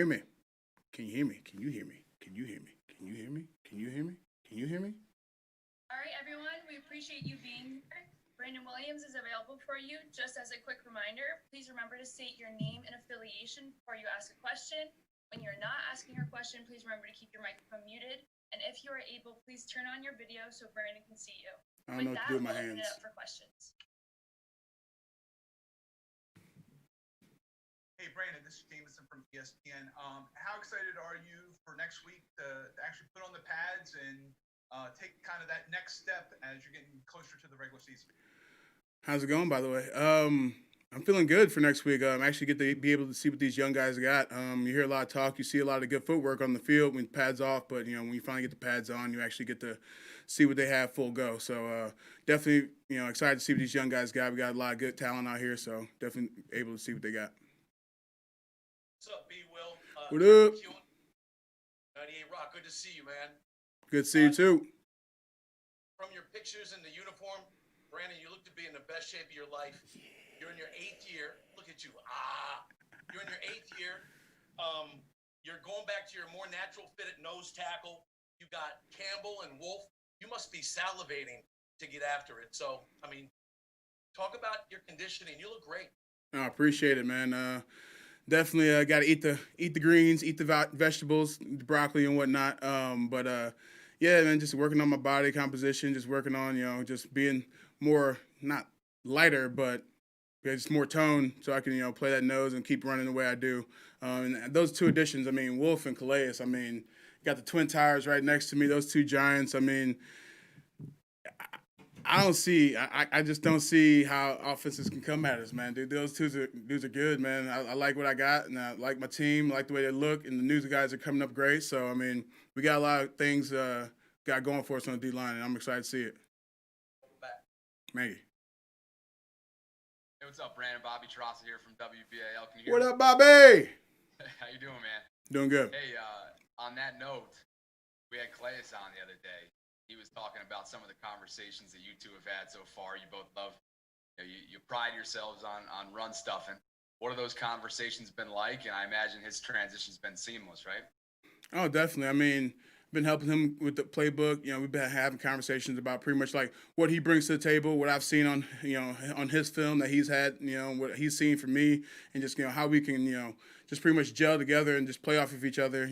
Hear me? Can you hear me? Can you hear me? Can you hear me? Can you hear me? Can you hear me? Can you hear me? All right, everyone, we appreciate you being here. Brandon Williams is available for you. Just as a quick reminder, please remember to state your name and affiliation before you ask a question. When you're not asking your question, please remember to keep your microphone muted. And if you are able, please turn on your video so Brandon can see you. I don't know With what to that, do with my we'll open it hands. up for questions. Hey, Brandon, this is Jameson from ESPN. How excited are you for next week to actually put on the pads and take kind of that next step as you're getting closer to the regular season? How's it going, by the way? I'm feeling good for next week. Actually get to be able to see what these young guys got. You hear a lot of talk, you see a lot of good footwork on the field when pads off, but when you finally get the pads on, you actually get to see what they have full go. So definitely, excited to see what these young guys got. We got a lot of good talent out here, so definitely able to see what they got. What's up, B. Will? What up? 98 Rock, good to see you, man. Good to see you too. From your pictures in the uniform, Brandon, you look to be in the best shape of your life. You're in your 8th year. Look at you. You're in your 8th year. You're going back to your more natural fit at nose tackle. You got Campbell and Wolf. You must be salivating to get after it. So, talk about your conditioning. You look great. I appreciate it, man. Definitely got to eat the greens, eat the vegetables, the broccoli and whatnot. Yeah, man, just working on my body composition, just working on just being more not lighter, but just more tone, so I can play that nose and keep running the way I do. And those two additions, Wolf and Calais. Got the twin tires right next to me. Those two giants. I just don't see how offenses can come at us, man. Dude, those dudes are good, man. I like what I got, and I like my team, I like the way they look, and the news guys are coming up great. So, we got a lot of things got going for us on the D-line, and I'm excited to see it. Maggie. Hey, what's up, Brandon? Bobby Tarassa here from WBAL. Can you hear What me? up, Bobby? How you doing, man? Doing good. Hey, on that note, we had Calais on the other day. He was talking about some of the conversations that you two have had so far. You both love, you pride yourselves on run stuffing. What have those conversations been like? And I imagine his transition's been seamless, right? Oh, definitely. Been helping him with the playbook. We've been having conversations about pretty much like what he brings to the table, what I've seen on, on his film that he's had, what he's seen from me, and just, how we can, just pretty much gel together and just play off of each other,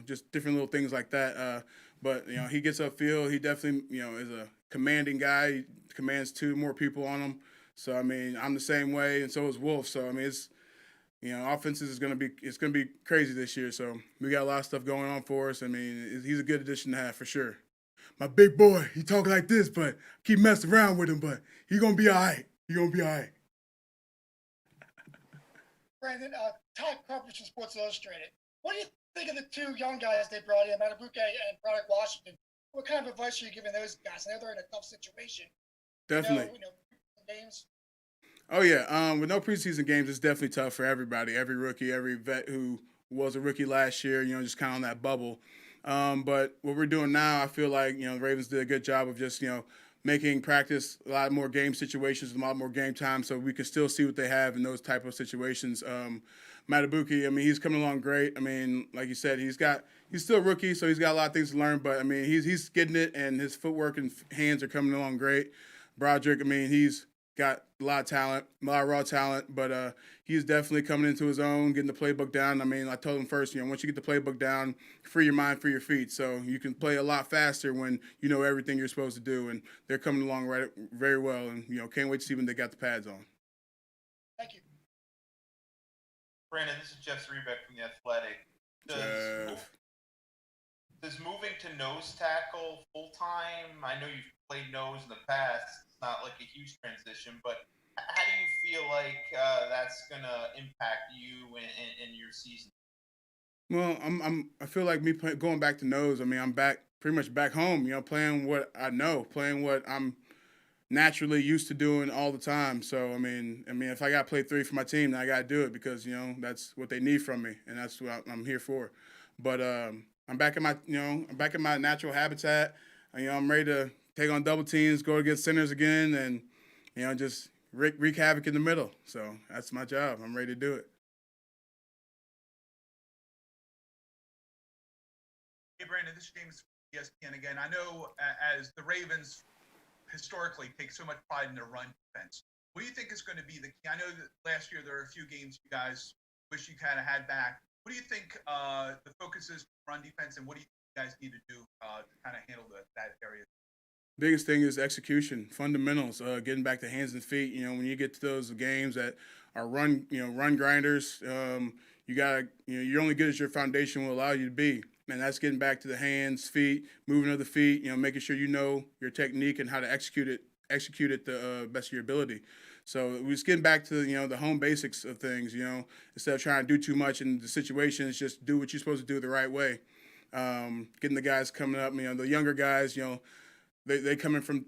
just different little things like that. But he gets upfield. He definitely, is a commanding guy. He commands two more people on him. So, I'm the same way, and so is Wolf. So, it's, offenses is it's gonna be crazy this year. So we got a lot of stuff going on for us. He's a good addition to have for sure. My big boy, he talk like this, but keep messing around with him. But he gonna be all right. Brandon, Todd Carpenter from Sports Illustrated. What do you think of the two young guys they brought in, Matabuke and Broderick Washington? What kind of advice are you giving those guys? I know they're in a tough situation. Definitely. Games. Oh yeah. With no preseason games, it's definitely tough for everybody. Every rookie, every vet who was a rookie last year, just kind of on that bubble. But what we're doing now, I feel like the Ravens did a good job of just making practice a lot more game situations, a lot more game time, so we can still see what they have in those type of situations. Matabuke, he's coming along great. Like you said, he's still a rookie, so he's got a lot of things to learn. But he's getting it, and his footwork and hands are coming along great. Broderick, he's got a lot of talent, a lot of raw talent, but he's definitely coming into his own, getting the playbook down. I told him first, once you get the playbook down, free your mind, free your feet. So you can play a lot faster when you know everything you're supposed to do, and they're coming along very well, and can't wait to see when they got the pads on. Thank you. Brandon, this is Jeff Zrebeck from The Athletic. Does moving to nose tackle full-time, I know you've played nose in the past, it's not like a huge transition, but how do you feel like that's going to impact you in your season? Well, I feel like going back to nose, I'm pretty much back home, playing what I know, playing what I'm naturally used to doing all the time. So, if I got to play 3 for my team, then I got to do it because, that's what they need from me, and that's what I'm here for. But I'm back in my natural habitat. I'm ready to take on double teams, go against centers again, and just wreak havoc in the middle. So that's my job. I'm ready to do it. Brandon, this is James from ESPN again. I know as the Ravens historically take so much pride in their run defense. What do you think is going to be the key? I know that last year there were a few games you guys wish you kind of had back. What do you think the focus is for run defense, and what do you think you guys need to do to kind of handle that area? Biggest thing is execution, fundamentals, getting back to hands and feet. When you get to those games that are run grinders, you gotta, you're only good as your foundation will allow you to be, and that's getting back to the hands, feet, moving of the feet. Making sure you know your technique and how to execute it the best of your ability. So we're just getting back to the home basics of things. Instead of trying to do too much in the situations, just do what you're supposed to do the right way. Getting the guys coming up, the younger guys, they come in from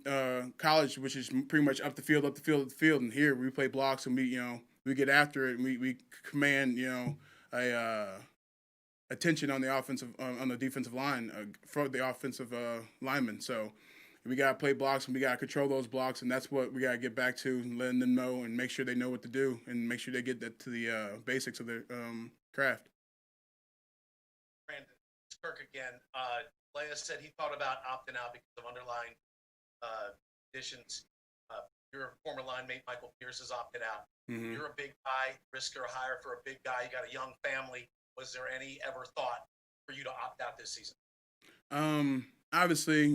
college, which is pretty much up the field, and here we play blocks and we get after it and we command attention on the defensive line for the offensive linemen. So we gotta play blocks and we gotta control those blocks, and that's what we gotta get back to, letting them know and make sure they know what to do and make sure they get that to the basics of their craft. Brandon, it's Kirk again. Leia said he thought about opting out because of underlying conditions. Your former line mate Michael Pierce has opted out. Mm-hmm. You're a big guy, risk or hire for a big guy. You got a young family. Was there any ever thought for you to opt out this season? Obviously,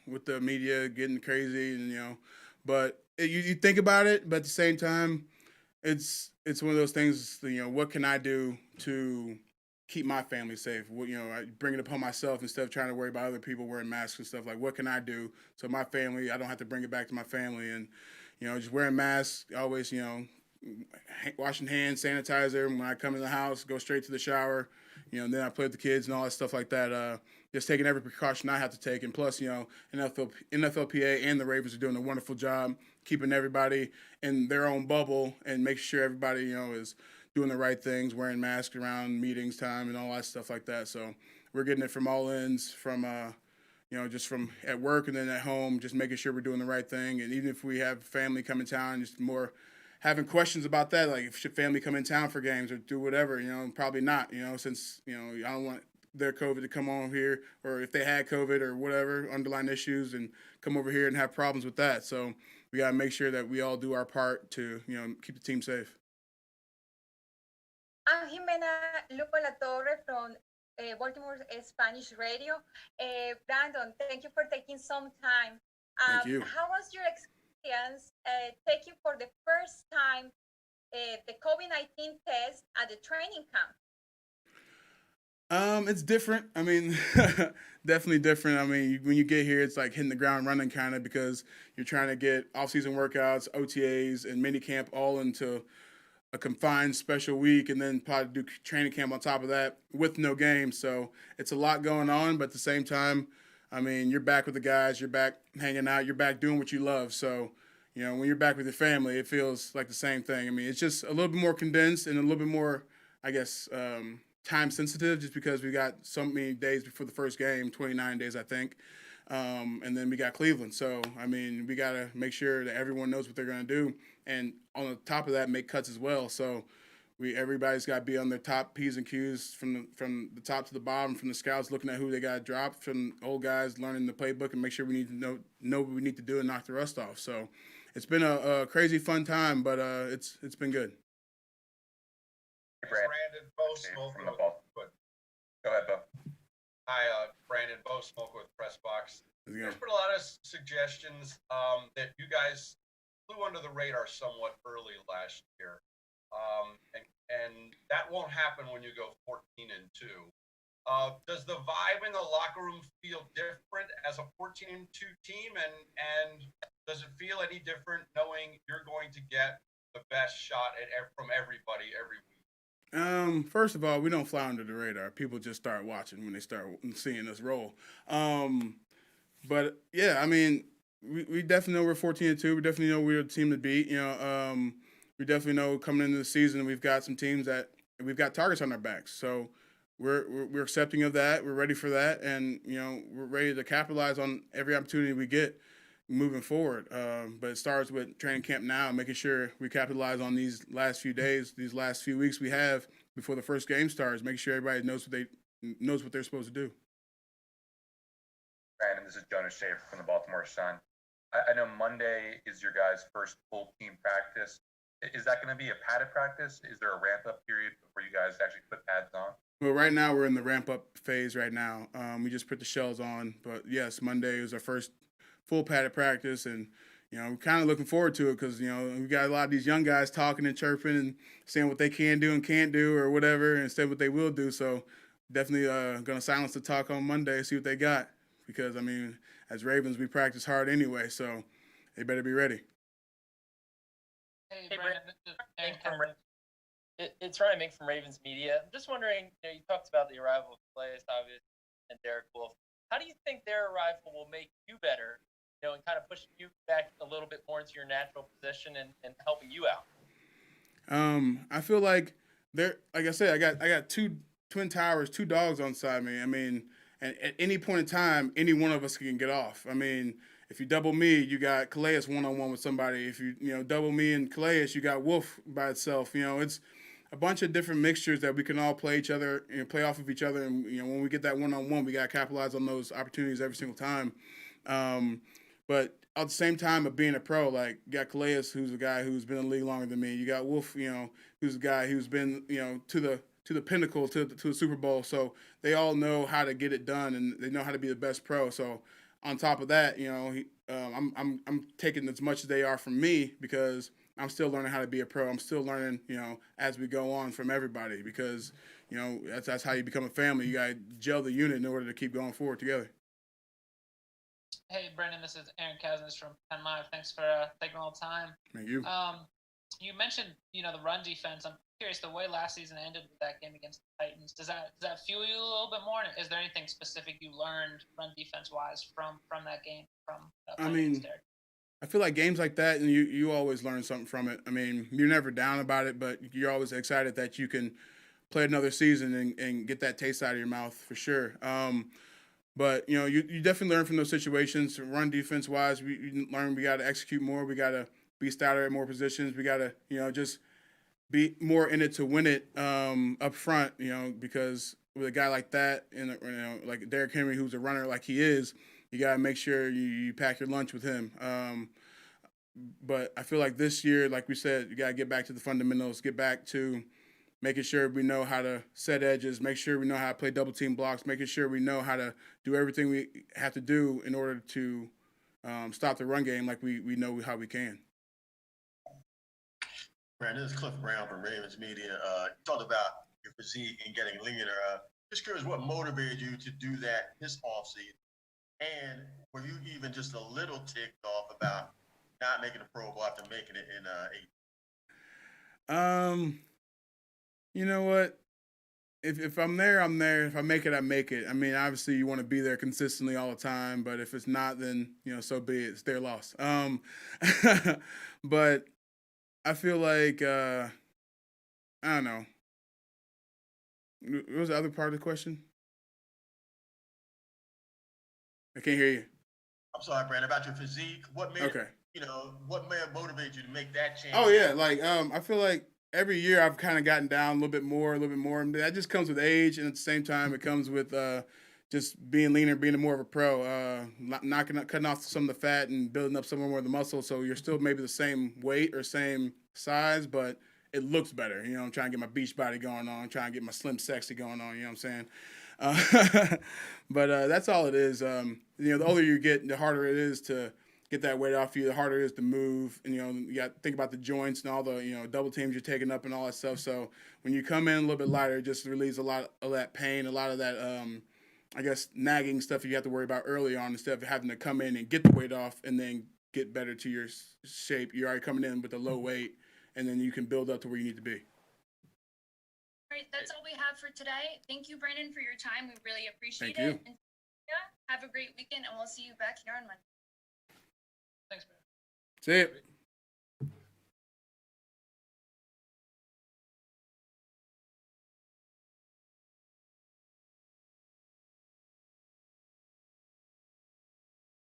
with the media getting crazy, and but you think about it, but at the same time, it's one of those things. What can I do to keep my family safe? I bring it upon myself instead of trying to worry about other people wearing masks and stuff. Like, what can I do so my family, I don't have to bring it back to my family? And just wearing masks, always, washing hands, sanitizer. When I come in the house, go straight to the shower. Then I play with the kids and all that stuff like that. Just taking every precaution I have to take. And plus, NFLPA and the Ravens are doing a wonderful job keeping everybody in their own bubble and making sure everybody, is doing the right things, wearing masks around meetings time and all that stuff like that. So we're getting it from all ends, from just from at work and then at home, just making sure we're doing the right thing. And even if we have family come in town, just more having questions about that, like if should family come in town for games or do whatever, probably not, since, I don't want their COVID to come on here, or if they had COVID or whatever, underlying issues, and come over here and have problems with that. So we got to make sure that we all do our part to, keep the team safe. I'm Jimena Lupo La Torre from Baltimore Spanish Radio. Brandon, thank you for taking some time. Thank you. How was your experience taking for the first time the COVID-19 test at the training camp? It's different. I mean, definitely different. I mean, when you get here, it's like hitting the ground running kind of, because you're trying to get off-season workouts, OTAs, and mini camp all into a confined special week, and then probably do training camp on top of that with no games. So it's a lot going on, but at the same time, I mean, you're back with the guys, you're back hanging out, you're back doing what you love. So, when you're back with your family, it feels like the same thing. I mean, it's just a little bit more condensed and a little bit more, I guess, time sensitive, just because we got so many days before the first game, 29 days, I think. And then we got Cleveland. So, I mean, we got to make sure that everyone knows what they're going to do. And on the top of that, make cuts as well. So everybody's got to be on their top P's and Q's from the top to the bottom, from the scouts looking at who they got to drop, from old guys learning the playbook and make sure we need to know what we need to do and knock the rust off. So it's been a crazy fun time, but it's been good. Brandon Bo from the ball. Go ahead, Bo. Hi, Brandon Bo Smoke with Press Box. There's been a lot of suggestions that you guys flew under the radar somewhat early last year, and that won't happen when you go 14-2. Does the vibe in the locker room feel different as a 14-2 team, and does it feel any different knowing you're going to get the best shot from everybody every week? First of all, we don't fly under the radar. People just start watching when they start seeing us roll. But yeah, I mean, we definitely know we're 14-2. We definitely know we're a team to beat. We definitely know coming into the season we've got some teams that we've got targets on our backs. So we're accepting of that. We're ready for that, and we're ready to capitalize on every opportunity we get moving forward. But it starts with training camp now, making sure we capitalize on these last few days, these last few weeks we have before the first game starts, making sure everybody knows what they're supposed to do. this is Jonas Schaefer from the Baltimore Sun. I know Monday is your guys' first full team practice. Is that going to be a padded practice? Is there a ramp-up period where you guys actually put pads on? Well, right now we're in the ramp-up phase right now. We just put the shells on. But, yes, Monday is our first full padded practice, and we're kind of looking forward to it because, we got a lot of these young guys talking and chirping and saying what they can do and can't do or whatever instead of what they will do. So definitely going to silence the talk on Monday, see what they got because, as Ravens, we practice hard anyway, so they better be ready. Hey, Brandon, this is Aaron it's Ryan Mink from Ravens Media. I'm just wondering, you talked about the arrival of Calais, obviously, and Derek Wolfe. How do you think their arrival will make you better, and kind of push you back a little bit more into your natural position and helping you out? I feel like like I said, I got two twin towers, two dogs on side me. And at any point in time, any one of us can get off. If you double me, you got Calais one-on-one with somebody. If you double me and Calais, you got Wolf by itself. It's a bunch of different mixtures that we can all play each other and play off of each other. And when we get that one-on-one, we got to capitalize on those opportunities every single time. But at the same time of being a pro, like you got Calais, who's a guy who's been in the league longer than me. You got Wolf, who's a guy who's been to the pinnacle, to the Super Bowl. So they all know how to get it done, and they know how to be the best pro. So on top of that, I'm taking as much as they are from me because I'm still learning how to be a pro. I'm still learning, as we go on from everybody because, that's how you become a family. You got to gel the unit in order to keep going forward together. Hey, Brendan, this is Aaron Cousins from Penn Live. Thanks for taking all the time. Thank you. You mentioned, the run defense. I'm curious, the way last season ended with that game against the Titans, does that fuel you a little bit more? Is there anything specific you learned run defense-wise from that game? I feel like games like that, and you always learn something from it. You're never down about it, but you're always excited that you can play another season and get that taste out of your mouth for sure. But, you definitely learn from those situations. Run defense-wise, we learn we got to execute more. We got to be stouter at more positions. We got to, just be more in it to win it up front, because with a guy like that, and like Derrick Henry, who's a runner like he is, you got to make sure you pack your lunch with him. But I feel like this year, like we said, you got to get back to the fundamentals, get back to making sure we know how to set edges, make sure we know how to play double team blocks, making sure we know how to do everything we have to do in order to stop the run game like we know how we can. Brandon, this is Cliff Brown from Ravens Media. You talked about your physique and getting leaner. Just curious what motivated you to do that this offseason? And were you even just a little ticked off about not making a Pro Bowl after making it in 8? You know what? If I'm there, I'm there. If I make it, I make it. Obviously you want to be there consistently all the time, but if it's not, then, so be it. It's their loss. But I feel like, I don't know. What was the other part of the question? I can't hear you. I'm sorry, Brandon, about your physique. What made motivate you to make that change? Oh yeah, I feel like every year I've kind of gotten down a little bit more. And that just comes with age, and at the same time, it comes with just being leaner, being more of a pro, cutting off some of the fat and building up some more of the muscle. So you're still maybe the same weight or same size, but it looks better. I'm trying to get my beach body going on, trying to get my slim sexy going on. You know what I'm saying? But that's all it is. The older you get, the harder it is to get that weight off you, the harder it is to move. And, you got to think about the joints and all the, double teams you're taking up and all that stuff. So when you come in a little bit lighter, it just relieves a lot of that pain, a lot of that, nagging stuff you have to worry about early on instead of having to come in and get the weight off and then get better to your shape. You're already coming in with a low weight, and then you can build up to where you need to be. All right, that's all we have for today. Thank you, Brandon, for your time. We really appreciate Thank it. you. And have a great weekend, and we'll see you back here on Monday. Thanks, man. See you.